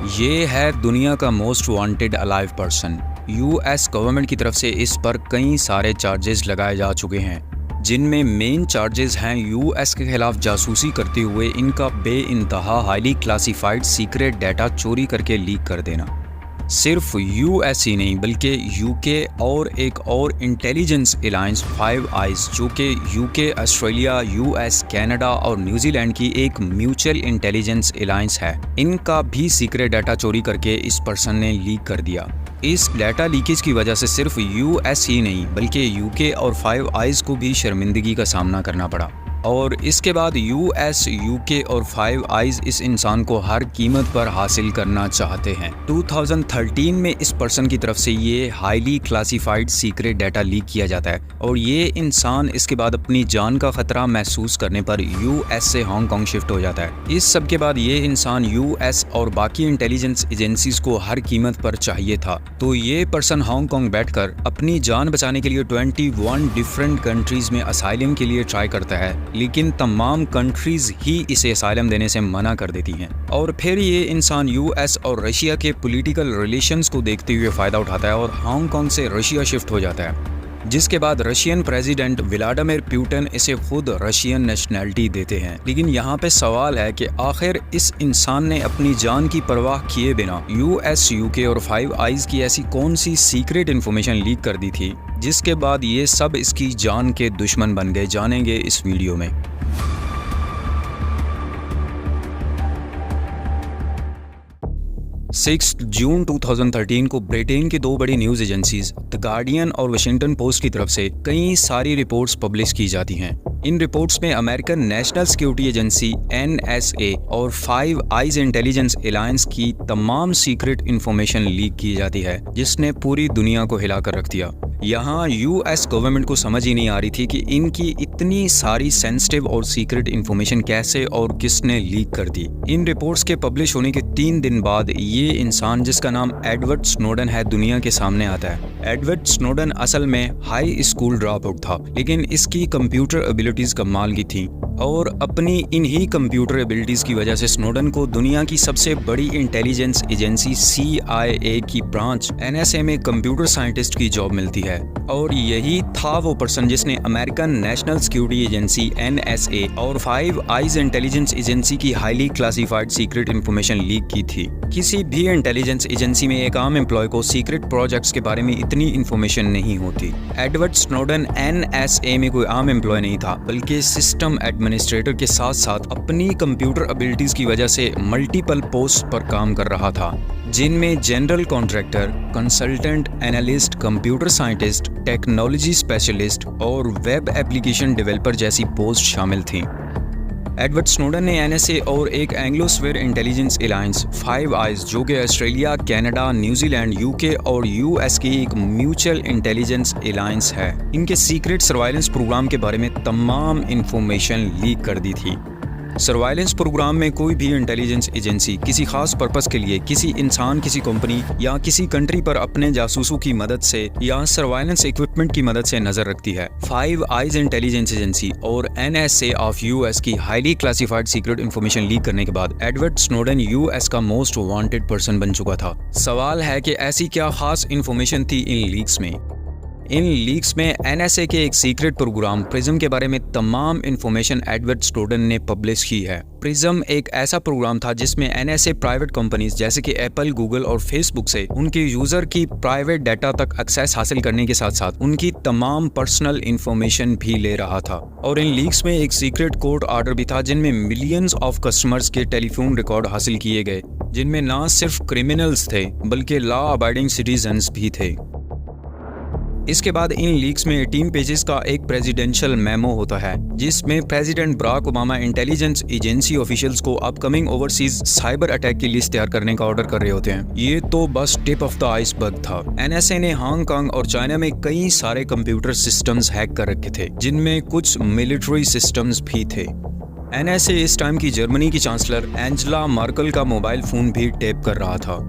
ये है दुनिया का most wanted alive person. US government की तरफ से इस पर कई सारे चार्जेस लगाए जा चुके हैं, जिनमें मेन चार्जेस हैं यूएस के खिलाफ जासूसी करते हुए इनका बेइंतहा हाईली क्लासिफाइड सीक्रेट डाटा चोरी करके लीक कर देना। सिर्फ यूएस ही नहीं बल्कि यूके और एक और इंटेलिजेंस अलायंस फाइव आइज, जो कि यूके, ऑस्ट्रेलिया, यूएस, कनाडा और न्यूजीलैंड की एक म्यूचुअल इंटेलिजेंस अलायंस है, इनका भी सीक्रेट डाटा चोरी करके इस पर्सन ने लीक कर दिया। इस डाटा लीकेज की वजह से सिर्फ यूएस ही नहीं बल्कि यूके और फाइव आइज को भी शर्मिंदगी का सामना करना पड़ा। और इसके बाद यूएस, यूके और फाइव आइज इस इंसान को हर कीमत पर हासिल करना चाहते हैं। 2013 में इस पर्सन की तरफ से ये highly classified secret data leak किया जाता है और ये इंसान इसके बाद अपनी जान का खतरा महसूस करने पर यूएस से हांगकांग शिफ्ट हो जाता है। इस सब के बाद ये इंसान यूएस और बाकी इंटेलिजेंस एजेंसीज को हर कीमत पर चाहिए था, तो ये पर्सन हांगकांग बैठकर अपनी जान बचाने के लिए 21 डिफरेंट कंट्रीज में असाइलम के लिए ट्राई करता है, लेकिन तमाम कंट्रीज ही इसे असाइलम देने से मना कर देती हैं। और फिर ये इंसान यूएस और रशिया के पॉलिटिकल रिलेशंस को देखते हुए फ़ायदा उठाता है और हांगकांग से रशिया शिफ्ट हो जाता है, जिसके बाद रशियन प्रेसिडेंट व्लादिमीर पुतिन इसे खुद रशियन नेशनैलिटी देते हैं। लेकिन यहाँ पे सवाल है कि आखिर इस इंसान ने अपनी जान की परवाह किए बिना यूएस, यूके और फाइव आइज की ऐसी कौन सी सीक्रेट इन्फॉर्मेशन लीक कर दी थी जिसके बाद ये सब इसकी जान के दुश्मन बन गए। जानेंगे इस वीडियो में। 6 जून 2013 को ब्रिटेन की दो बड़ी न्यूज़ एजेंसीज द गार्डियन और वाशिंगटन पोस्ट की तरफ से कई सारी रिपोर्ट्स पब्लिश की जाती हैं। इन रिपोर्ट्स में American national security agency NSA और फाइव आइज इंटेलिजेंस अलायंस की तमाम सीक्रेट इंफॉर्मेशन लीक की जाती है, जिसने पूरी दुनिया को हिलाकर रख दिया। यहाँ यूएस गवर्नमेंट को समझ ही नहीं आ रही थी कि इनकी इतनी सारी सेंसिटिव और सीक्रेट इंफॉर्मेशन कैसे और किसने लीक कर दी। इन रिपोर्ट्स के पब्लिश होने के 3 दिन बाद ये इंसान, जिसका नाम एडवर्ड स्नोडन है, दुनिया के सामने आता है। एडवर्ड स्नोडन असल में हाई स्कूल ड्रॉप आउट था, लेकिन इसकी कंप्यूटर एबिलिटीज कमाल की थी और अपनी इन्हीं कंप्यूटर एबिलिटीज की वजह से स्नोडन को दुनिया की सबसे बड़ी इंटेलिजेंस एजेंसी CIA की ब्रांच NSA में कंप्यूटर साइंटिस्ट की जॉब मिलती है। और यही था वो पर्सन जिसने American national security agency NSA और फाइव आइज इंटेलिजेंस एजेंसी की highly classified secret information leak की थी। किसी भी इंटेलिजेंस एजेंसी में एक आम एम्प्लॉय को सीक्रेट प्रोजेक्ट्स के बारे में इतनी इंफॉर्मेशन नहीं होती। एडवर्ड स्नोडन NSA में कोई आम एम्प्लॉय नहीं था, बल्कि सिस्टम एडमिनिस्ट्रेटर के साथ साथ अपनी कंप्यूटर एबिलिटीज की वजह से मल्टीपल पोस्ट पर काम कर रहा था, जिनमें general contractor, consultant, analyst, computer scientist, technology specialist और वेब एप्लीकेशन डेवलपर जैसी पोस्ट शामिल थीं। एडवर्ड स्नोडन ने NSA और एक एंग्लोस्फेयर इंटेलिजेंस अलायंस फाइव आइज, जो कि ऑस्ट्रेलिया, कनाडा, न्यूजीलैंड, यूके और यूएस की एक म्यूचुअल इंटेलिजेंस अलायंस है, इनके सीक्रेट सर्वाइलेंस प्रोग्राम के बारे में तमाम इंफॉर्मेशन लीक कर दी थी। सर्वाइलेंस प्रोग्राम में कोई भी इंटेलिजेंस एजेंसी किसी खास पर्पस के लिए किसी इंसान, किसी कंपनी या किसी कंट्री पर अपने जासूसों की मदद से या सर्वाइलेंस इक्विपमेंट की मदद से नजर रखती है। फाइव आइज इंटेलिजेंस एजेंसी और NSA ऑफ यूएस की highly classified secret information leak करने के बाद एडवर्ड स्नोडन यूएस का मोस्ट वांटेड पर्सन बन चुका था। सवाल है कि ऐसी क्या खास इंफॉर्मेशन थी इन लीक्स में। इन लीक्स में NSA के एक सीक्रेट प्रोग्राम प्रिज्म के बारे में तमाम इंफॉर्मेशन एडवर्ड स्नोडन ने पब्लिश की है। प्रिज्म एक ऐसा प्रोग्राम था जिसमें NSA प्राइवेट कंपनीज जैसे कि एप्पल, गूगल और फेसबुक से उनके यूजर की प्राइवेट डाटा तक एक्सेस हासिल करने के साथ साथ उनकी तमाम पर्सनल इंफॉर्मेशन भी ले रहा था। और इन लीक्स में एक सीक्रेट कोर्ट ऑर्डर भी था जिनमें मिलियंस ऑफ कस्टमर्स के टेलीफोन रिकॉर्ड हासिल किए गए, जिनमें ना सिर्फ क्रिमिनल्स थे बल्कि लॉ अबाइडिंग सिटीजन्स भी थे। इसके बाद इन लीक्स में 18 पेजेस का एक प्रेसिडेंशियल मेमो होता है, जिसमें president Barack Obama intelligence agency officials को अपकमिंग ओवरसीज साइबर अटैक की लिस्ट तैयार करने का ऑर्डर कर रहे होते हैं। ये तो बस टिप ऑफ द आइसबर्ग था। NSA ने हांगकांग और चाइना में कई सारे कंप्यूटर सिस्टम्स हैक कर रखे थे, जिनमें कुछ मिलिट्री सिस्टम्स भी थे। NSA इस टाइम की जर्मनी की चांसलर एंजेला मर्केल का मोबाइल फोन भी टैप कर रहा था।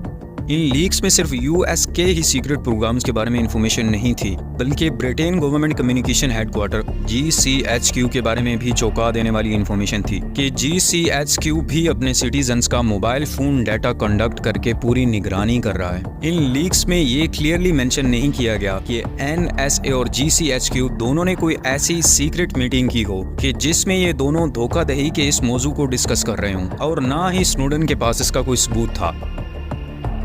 इन लीक्स में सिर्फ यूएस के ही सीक्रेट प्रोग्राम्स के बारे में इंफॉर्मेशन नहीं थी, बल्कि Britain government communication headquarter GCHQ के बारे में भी चौंका देने वाली इंफॉर्मेशन थी कि GCHQ भी अपने सिटीजन्स का मोबाइल फोन डाटा कंडक्ट करके पूरी निगरानी कर रहा है। इन लीक्स में ये क्लियरली मेंशन नहीं किया गया कि NSA और GCHQ दोनों ने कोई ऐसी सीक्रेट मीटिंग की हो कि जिसमें ये दोनों धोखाधड़ी के इस मौजू को डिस्कस कर रहे हों, और ना ही स्नोडन के पास इसका कोई सबूत था।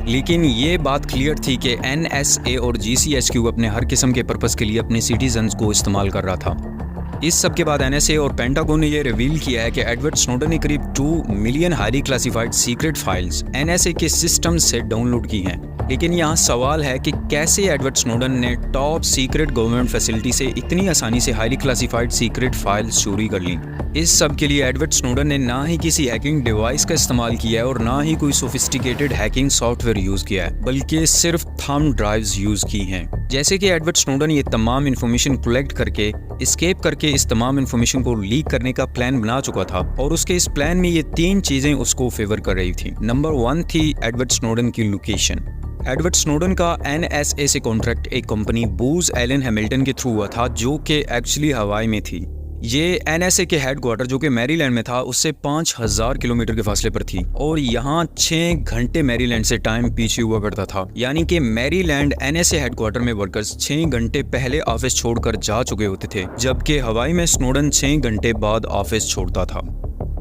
लेकिन ये बात क्लियर थी कि NSA और GCHQ अपने हर किस्म के पर्पस के लिए अपने सिटीजन्स को इस्तेमाल कर रहा था। इस सब के बाद NSA और पेंटागन ने यह रिवील किया है कि एडवर्ड स्नोडन ने करीब 2 million highly classified secret files NSA के सिस्टम से डाउनलोड की हैं। लेकिन यहाँ सवाल है कि कैसे एडवर्ड स्नोडन ने टॉप सीक्रेट गवर्नमेंट फैसिलिटी से इतनी आसानी से हाईली क्लासिफाइड सीक्रेट फाइल्स चोरी कर ली। इस सब के लिए एडवर्ड स्नोडन ने ना ही किसी हैकिंग डिवाइस का इस्तेमाल किया है और ना ही कोई सोफिस्टिकेटेड हैकिंग सॉफ्टवेयर यूज किया है, बल्कि सिर्फ थंब ड्राइव्स यूज की हैं। जैसे कि एडवर्ड स्नोडन ये तमाम इन्फॉर्मेशन कलेक्ट करके एस्केप करके इस तमाम इन्फॉर्मेशन को लीक करने का प्लान बना चुका था, और उसके इस प्लान में ये 3 चीजें उसको फेवर कर रही थी। नंबर 1 थी एडवर्ड स्नोडन की लोकेशन। एडवर्ड स्नोडन का NSA से कॉन्ट्रैक्ट एक कंपनी बूज एलन हैमिल्टन के थ्रू हुआ था, जो कि एक्चुअली हवाई में थी। ये NSA के हेडक्वार्टर जो कि मैरीलैंड में था उससे 5000 किलोमीटर के फासले पर थी, और यहाँ 6 घंटे मैरीलैंड से टाइम पीछे हुआ करता था। यानी कि मैरीलैंड NSA हेडक्वार्टर में वर्कर्स 6 घंटे पहले ऑफिस छोड़कर जा चुके होते थे, जबकि हवाई में स्नोडन 6 घंटे बाद ऑफिस छोड़ता था।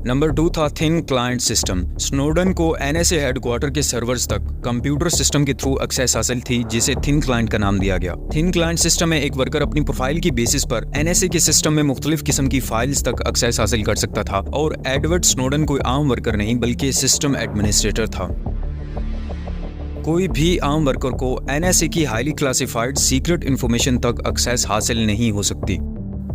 नंबर 2 था थिन क्लाइंट सिस्टम। स्नोडन को NSA हेडक्वार्टर के सर्वर्स तक कंप्यूटर सिस्टम के थ्रू एक्सेस हासिल थी, जिसे थिन क्लाइंट का नाम दिया गया। थिन क्लाइंट सिस्टम में एक वर्कर अपनी प्रोफाइल की बेसिस पर NSA के सिस्टम में मुख्तलिफ किस्म की फाइल्स तक एक्सेस हासिल कर सकता था, और एडवर्ड स्नोडन कोई आम वर्कर नहीं बल्कि सिस्टम एडमिनिस्ट्रेटर था। कोई भी आम वर्कर को NSA की हाईली क्लासिफाइड सीक्रेट इंफॉर्मेशन तक एक्सेस हासिल नहीं हो सकती।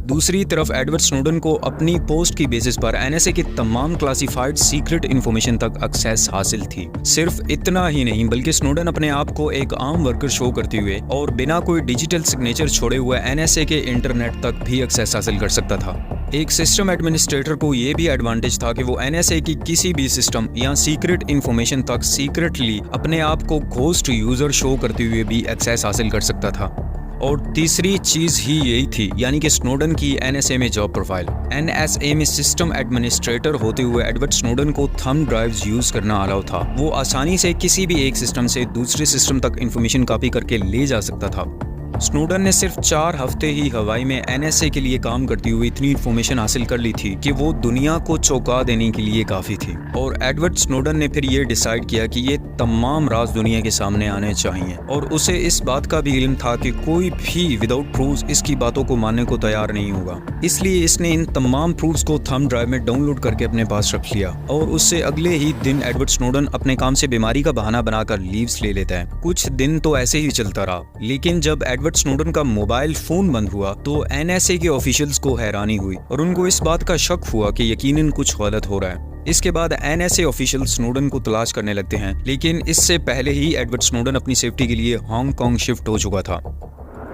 दूसरी तरफ एडवर्ड स्नोडन को अपनी पोस्ट की बेसिस पर NSA की तमाम क्लासिफाइड सीक्रेट इंफॉर्मेशन तक एक्सेस हासिल थी। सिर्फ इतना ही नहीं बल्कि स्नोडन अपने आप को एक आम वर्कर शो करते हुए और बिना कोई डिजिटल सिग्नेचर छोड़े हुए NSA के इंटरनेट तक भी एक्सेस हासिल कर सकता था। एक सिस्टम एडमिनिस्ट्रेटर को ये भी एडवांटेज था कि वो NSA की किसी भी सिस्टम या सीक्रेट इंफॉर्मेशन तक सीक्रेटली अपने आप को घोस्ट यूजर शो करते हुए भी एक्सेस हासिल कर सकता था। और तीसरी चीज ही यही थी, यानी कि स्नोडन की NSA में जॉब प्रोफाइल। NSA में सिस्टम एडमिनिस्ट्रेटर होते हुए एडवर्ड स्नोडन को थंब ड्राइव्स यूज करना अलाउ था। वो आसानी से किसी भी एक सिस्टम से दूसरे सिस्टम तक इंफॉर्मेशन कॉपी करके ले जा सकता था। स्नोडन ने सिर्फ 4 हफ्ते ही हवाई में NSA के लिए काम करती हुई इतनी इन्फॉर्मेशन हासिल कर ली थी कि वो दुनिया को चौंका देने के लिए काफ़ी थी। और एडवर्ड स्नोडन ने फिर ये डिसाइड किया कि ये तमाम राज दुनिया के सामने आने चाहिए, और उसे इस बात का भी इल्म था कि कोई भी विदाउट प्रूफ्स इसकी बातों को मानने को तैयार नहीं होगा। इसलिए इसने इन तमाम प्रूफ्स को थंब ड्राइव में डाउनलोड करके अपने पास रख लिया, और उससे अगले ही दिन एडवर्ड स्नोडन अपने काम से बीमारी का बहाना बनाकर लीव्स ले लेता है। कुछ दिन तो ऐसे ही चलता रहा, लेकिन जब एडवर्ड स्नोडन का मोबाइल फोन बंद हुआ तो NSA के ऑफिशियल्स को हैरानी हुई और उनको इस बात का शक हुआ कि यकीनन कुछ गलत हो रहा है। इसके बाद NSA ऑफिशियल स्नोडन को तलाश करने लगते हैं, लेकिन इससे पहले ही एडवर्ड स्नोडन अपनी सेफ्टी के लिए हांगकांग शिफ्ट हो चुका था।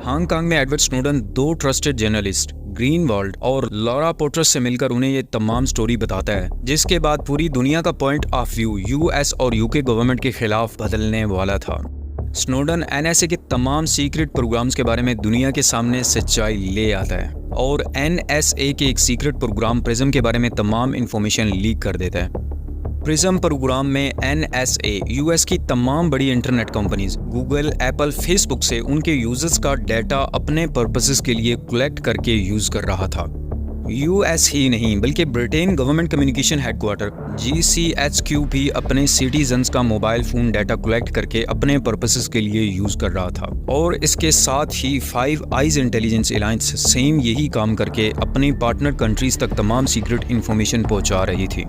हांगकांग में एडवर्ड स्नोडन 2 ट्रस्टेड जर्नलिस्ट ग्रीनवाल्ड और लॉरा पोर्टर्स से मिलकर उन्हें ये तमाम स्टोरी बताता है, जिसके बाद पूरी दुनिया का पॉइंट ऑफ व्यू US और UK गवर्नमेंट के खिलाफ बदलने वाला था। स्नोडन NSA के तमाम सीक्रेट प्रोग्राम्स के बारे में दुनिया के सामने सच्चाई ले आता है और NSA के एक सीक्रेट प्रोग्राम प्रिज्म के बारे में तमाम इंफॉर्मेशन लीक कर देता है। प्रिज्म प्रोग्राम में NSA US की तमाम बड़ी internet companies Google, Apple, Facebook से उनके यूजर्स का डाटा अपने पर्पसेस के लिए कलेक्ट करके यूज कर रहा था। US ही नहीं बल्कि Britain government communication headquarter GCHQ भी अपने सिटीजन्स का मोबाइल फोन डाटा कलेक्ट करके अपने पर्पसेस के लिए यूज कर रहा था, और इसके साथ ही 5 आइज इंटेलिजेंस अलायंस सेम यही काम करके अपने पार्टनर कंट्रीज तक तमाम सीक्रेट इंफॉर्मेशन पहुंचा रही थी।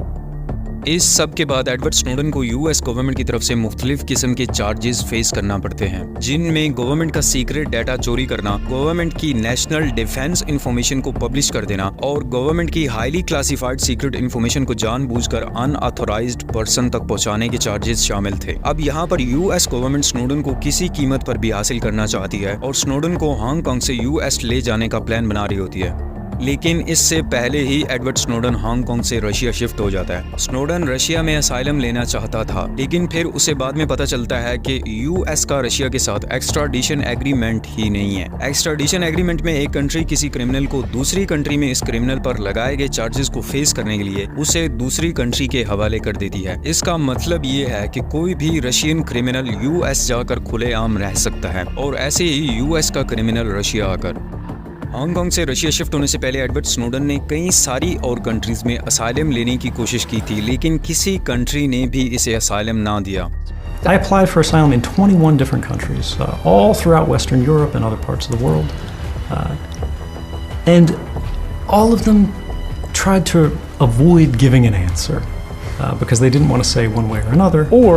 इस सब के बाद एडवर्ड स्नोडन को US गवर्नमेंट की तरफ से मुख्तलिफ किस्म के चार्जेस फेस करना पड़ते हैं, जिनमें गवर्नमेंट का सीक्रेट डाटा चोरी करना, गवर्नमेंट की नेशनल डिफेंस इंफॉर्मेशन को पब्लिश कर देना और गवर्नमेंट की हाईली क्लासिफाइड सीक्रेट इंफॉर्मेशन को जानबूझकर अनऑथोराइज्ड पर्सन तक पहुंचाने के चार्जेस शामिल थे। अब यहाँ पर US गवर्नमेंट स्नोडन को किसी कीमत पर भी हासिल करना चाहती है और स्नोडन को हांगकांग से US ले जाने का प्लान बना रही होती है। लेकिन इससे पहले ही एडवर्ड स्नोडन हांगकांग से रशिया शिफ्ट हो जाता है। स्नोडन रशिया में असाइलम लेना चाहता था, लेकिन फिर उसे बाद में पता चलता है कि यूएस का रशिया के साथ एक्स्ट्राडिशन एग्रीमेंट ही नहीं है। एक्स्ट्राडिशन एग्रीमेंट में एक कंट्री किसी क्रिमिनल को दूसरी कंट्री में इस क्रिमिनल पर लगाए गए चार्जेस को फेस करने के लिए उसे दूसरी कंट्री के हवाले कर देती है। इसका मतलब ये है कि कोई भी रशियन क्रिमिनल यूएस जाकर खुलेआम रह सकता है और ऐसे ही यूएस का क्रिमिनल रशिया आकर। हांगकांग से रशिया शिफ्ट होने से पहले एडवर्ड स्नोडन ने कई सारी और कंट्रीज में असाइलम लेने की कोशिश की थी, लेकिन किसी कंट्री ने भी इसे असाइलम ना दिया। I applied for asylum in 21 different countries, all throughout Western Europe and other parts of the world. And all of them tried to avoid giving an answer because they didn't want to say one way or another or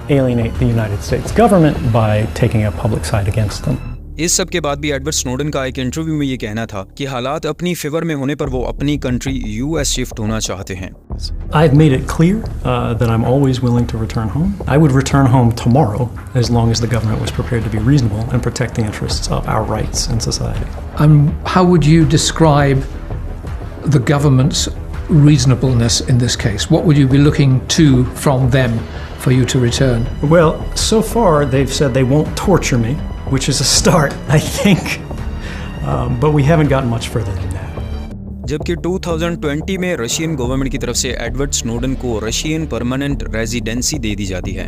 alienate the United States government by taking a public side against them. इस सब के बाद भी Edward Snowden का एक interview में ये कहना था कि हालात अपनी फेवर में होने पर वो अपनी कंट्री यूएस शिफ्ट होना चाहते हैं। I've made it clear that I'm always willing to return home. I would return home tomorrow as long as the government was prepared to be reasonable and protect the interests of our rights in society. How would you describe the government's reasonableness in this case? What would you be looking to from them for you to return? Well, so far they've said they won't torture me, which is a start, I think, but we haven't gotten much further than that. जबकि 2020 में Russian government की तरफ से Edward Snowden को Russian permanent residency दे दी जाती है।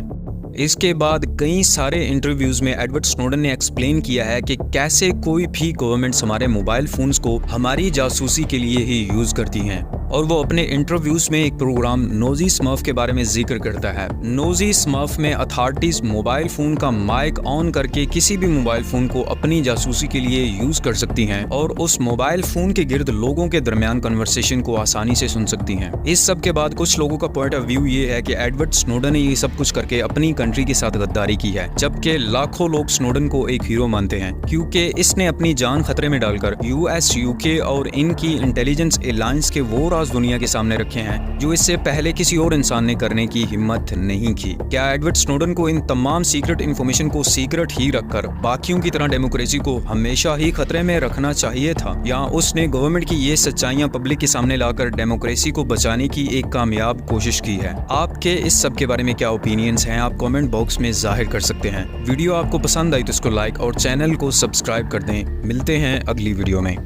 इसके बाद कई सारे इंटरव्यूज में एडवर्ड स्नोडन ने एक्सप्लेन किया है कि कैसे कोई भी गवर्नमेंट्स हमारे मोबाइल फोन्स को हमारी जासूसी के लिए ही यूज करती हैं, और वो अपने इंटरव्यूज में एक प्रोग्राम नोजी स्मर्फ के बारे में जिक्र करता है। नोजी स्मर्फ में अथॉरिटीज मोबाइल फोन का माइक ऑन करके किसी भी मोबाइल फोन को अपनी जासूसी के लिए यूज कर सकती हैं और उस मोबाइल फोन के गिर्द लोगों के दरमियान कन्वर्सेशन को आसानी से सुन सकती हैं। इस सब के बाद कुछ लोगों का पॉइंट ऑफ व्यू ये है कि एडवर्ड स्नोडन ने ये सब कुछ करके अपनी कंट्री के साथ गद्दारी की है, जबकि लाखों लोग स्नोडन को एक हीरो मानते हैं क्योंकि इसने अपनी जान खतरे में डालकर यूएस, यूके और इनकी इंटेलिजेंस अलायंस के वो राज दुनिया के सामने रखे हैं जो इससे पहले किसी और इंसान ने करने की हिम्मत नहीं की। क्या एडवर्ड स्नोडन को इन तमाम सीक्रेट इंफॉर्मेशन को सीक्रेट ही रखकर बाकियों की तरह डेमोक्रेसी को हमेशा ही खतरे में रखना चाहिए था, या उसने गवर्नमेंट की ये सच्चाइयां पब्लिक के सामने लाकर डेमोक्रेसी को बचाने की एक कामयाब कोशिश की है? आपके इस सब के बारे में क्या ओपिनियंस हैं, आप कमेंट बॉक्स में जाहिर कर सकते हैं। वीडियो आपको पसंद आई तो इसको लाइक और चैनल को सब्सक्राइब कर दें। मिलते हैं अगली वीडियो में।